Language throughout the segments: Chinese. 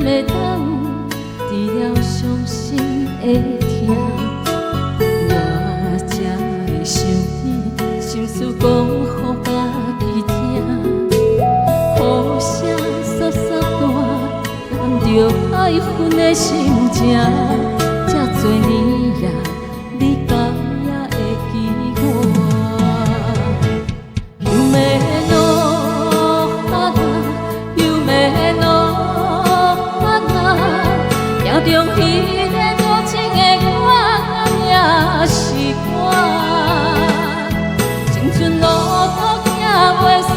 会当除了伤心的痛，我才会想你，心事讲予家己听，雨声沙沙大，含着爱恨的心情，这多年来，你敢也会记我？中彼个多情的我，也是我。青春路途行袂煞，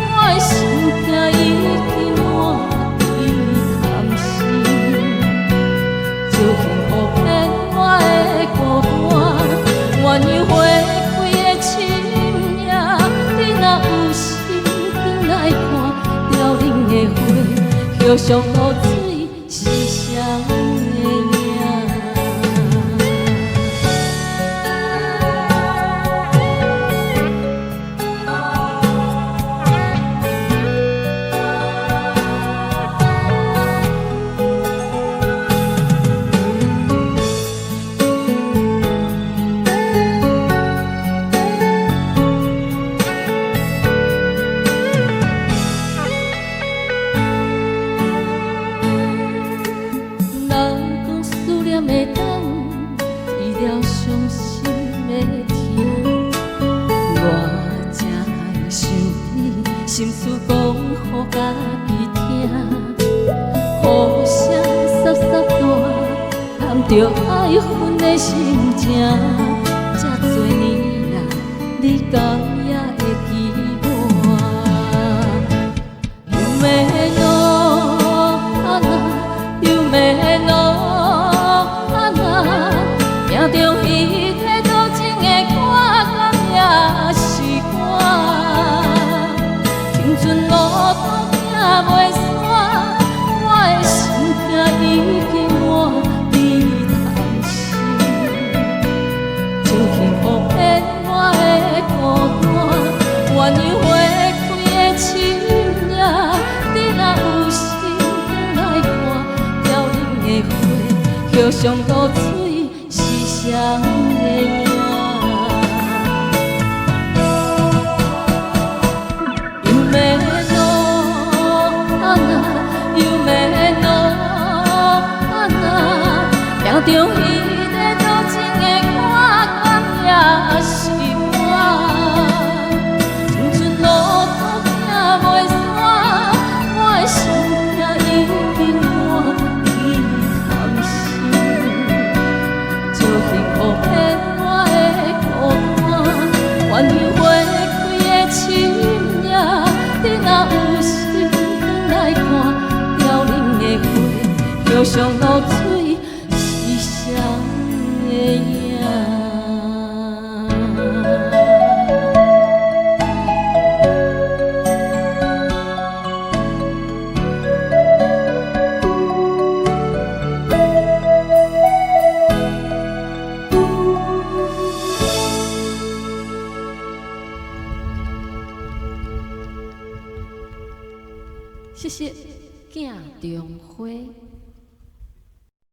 我的心痛已经满地叹息。就幸福骗我的孤单，愿意花开的深夜，你若有心转来看，凋零的花，叶上露水。是谁的影？会当治疗伤心的痛，我才会想你，心事讲予家己听。雨声沙沙大，含着爱恨的心情，这多年来，你敢也会记我？有咩路啊那，有咩路？命中彼个多情的我，敢也是我。青春路途行袂煞，我的心痛已经满地叹息。就幸福骗我的孤单，愿意花开的深夜，你若有心来看，凋零的花，叶上露水。是谁的影？有咩路啊那，有咩路啊那，命中彼个多情的我，敢也是我。青春路途行袂煞，我的心痛已经满地叹息。幸福骗我的孤单，愿意花开的深夜，你若有心转来看，凋零的花，叶上露水，是谁的影？谢谢，镜中花。